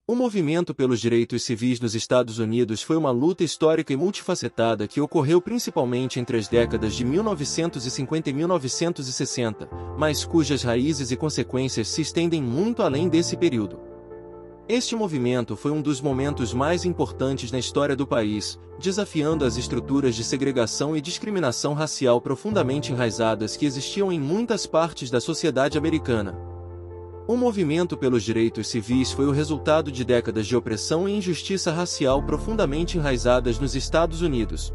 O movimento pelos direitos civis nos Estados Unidos foi uma luta histórica e multifacetada que ocorreu principalmente entre as décadas de 1950 e 1960, mas cujas raízes e consequências se estendem muito além desse período. Este movimento foi um dos momentos mais importantes na história do país, desafiando as estruturas de segregação e discriminação racial profundamente enraizadas que existiam em muitas partes da sociedade americana. O movimento pelos direitos civis foi o resultado de décadas de opressão e injustiça racial profundamente enraizadas nos Estados Unidos.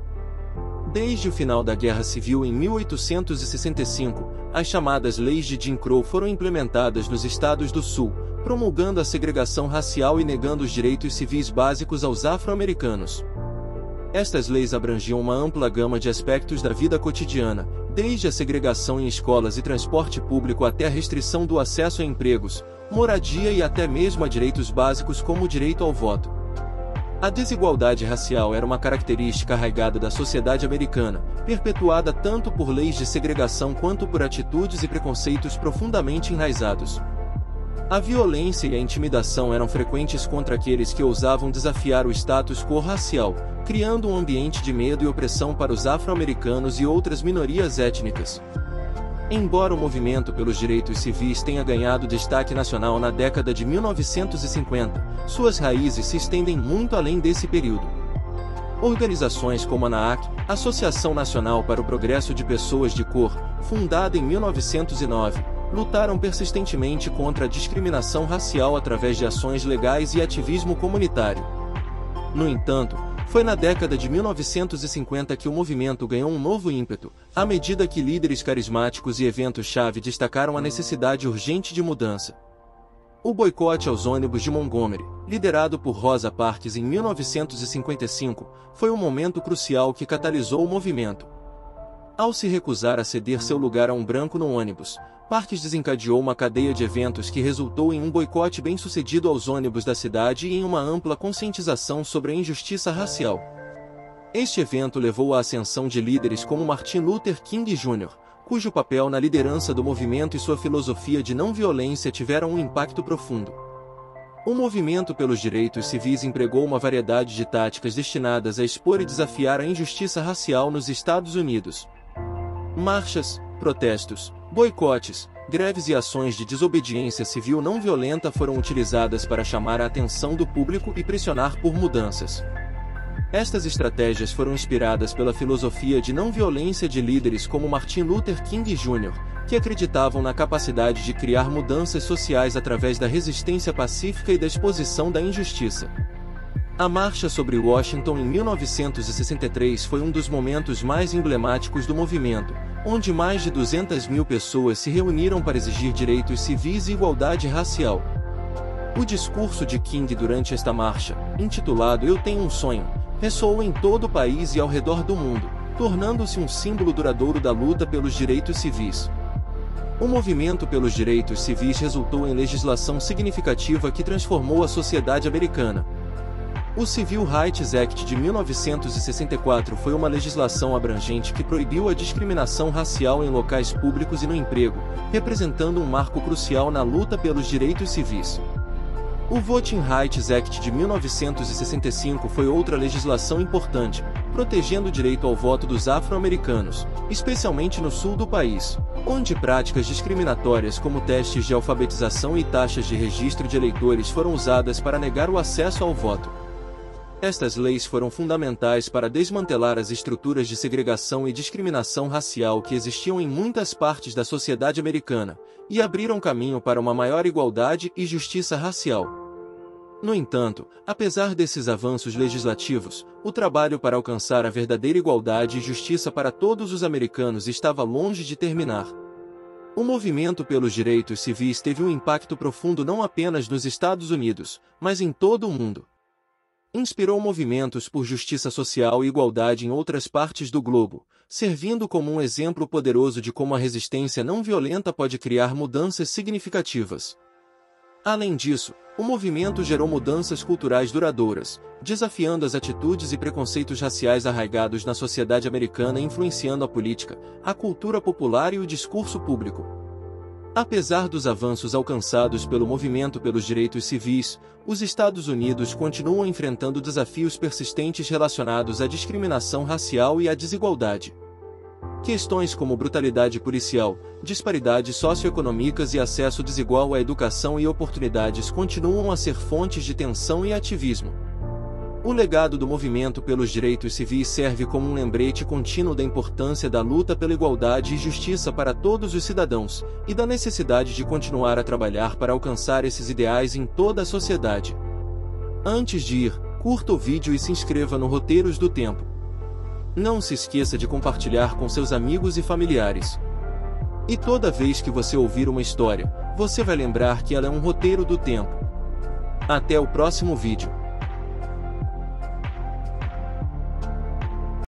Desde o final da Guerra Civil em 1865, as chamadas leis de Jim Crow foram implementadas nos estados do Sul, promulgando a segregação racial e negando os direitos civis básicos aos afro-americanos. Estas leis abrangiam uma ampla gama de aspectos da vida cotidiana, desde a segregação em escolas e transporte público até a restrição do acesso a empregos, moradia e até mesmo a direitos básicos como o direito ao voto. A desigualdade racial era uma característica arraigada da sociedade americana, perpetuada tanto por leis de segregação quanto por atitudes e preconceitos profundamente enraizados. A violência e a intimidação eram frequentes contra aqueles que ousavam desafiar o status quo racial, criando um ambiente de medo e opressão para os afro-americanos e outras minorias étnicas. Embora o movimento pelos direitos civis tenha ganhado destaque nacional na década de 1950, suas raízes se estendem muito além desse período. Organizações como a ANAC, Associação Nacional para o Progresso de Pessoas de Cor, fundada em 1909, lutaram persistentemente contra a discriminação racial através de ações legais e ativismo comunitário. No entanto, foi na década de 1950 que o movimento ganhou um novo ímpeto, à medida que líderes carismáticos e eventos-chave destacaram a necessidade urgente de mudança. O boicote aos ônibus de Montgomery, liderado por Rosa Parks em 1955, foi um momento crucial que catalisou o movimento. Ao se recusar a ceder seu lugar a um branco no ônibus, Parks desencadeou uma cadeia de eventos que resultou em um boicote bem-sucedido aos ônibus da cidade e em uma ampla conscientização sobre a injustiça racial. Este evento levou à ascensão de líderes como Martin Luther King Jr., cujo papel na liderança do movimento e sua filosofia de não-violência tiveram um impacto profundo. O movimento pelos direitos civis empregou uma variedade de táticas destinadas a expor e desafiar a injustiça racial nos Estados Unidos. Marchas, protestos, boicotes, greves e ações de desobediência civil não violenta foram utilizadas para chamar a atenção do público e pressionar por mudanças. Estas estratégias foram inspiradas pela filosofia de não-violência de líderes como Martin Luther King Jr., que acreditavam na capacidade de criar mudanças sociais através da resistência pacífica e da exposição da injustiça. A Marcha sobre Washington em 1963 foi um dos momentos mais emblemáticos do movimento, onde mais de 200.000 pessoas se reuniram para exigir direitos civis e igualdade racial. O discurso de King durante esta marcha, intitulado Eu Tenho um Sonho, ressoou em todo o país e ao redor do mundo, tornando-se um símbolo duradouro da luta pelos direitos civis. O movimento pelos direitos civis resultou em legislação significativa que transformou a sociedade americana. O Civil Rights Act de 1964 foi uma legislação abrangente que proibiu a discriminação racial em locais públicos e no emprego, representando um marco crucial na luta pelos direitos civis. O Voting Rights Act de 1965 foi outra legislação importante, protegendo o direito ao voto dos afro-americanos, especialmente no sul do país, onde práticas discriminatórias como testes de alfabetização e taxas de registro de eleitores foram usadas para negar o acesso ao voto. Estas leis foram fundamentais para desmantelar as estruturas de segregação e discriminação racial que existiam em muitas partes da sociedade americana, e abriram caminho para uma maior igualdade e justiça racial. No entanto, apesar desses avanços legislativos, o trabalho para alcançar a verdadeira igualdade e justiça para todos os americanos estava longe de terminar. O movimento pelos direitos civis teve um impacto profundo não apenas nos Estados Unidos, mas em todo o mundo. Inspirou movimentos por justiça social e igualdade em outras partes do globo, servindo como um exemplo poderoso de como a resistência não violenta pode criar mudanças significativas. Além disso, o movimento gerou mudanças culturais duradouras, desafiando as atitudes e preconceitos raciais arraigados na sociedade americana e influenciando a política, a cultura popular e o discurso público. Apesar dos avanços alcançados pelo movimento pelos direitos civis, os Estados Unidos continuam enfrentando desafios persistentes relacionados à discriminação racial e à desigualdade. Questões como brutalidade policial, disparidades socioeconômicas e acesso desigual à educação e oportunidades continuam a ser fontes de tensão e ativismo. O legado do movimento pelos direitos civis serve como um lembrete contínuo da importância da luta pela igualdade e justiça para todos os cidadãos, e da necessidade de continuar a trabalhar para alcançar esses ideais em toda a sociedade. Antes de ir, curta o vídeo e se inscreva no Roteiros do Tempo. Não se esqueça de compartilhar com seus amigos e familiares. E toda vez que você ouvir uma história, você vai lembrar que ela é um roteiro do tempo. Até o próximo vídeo.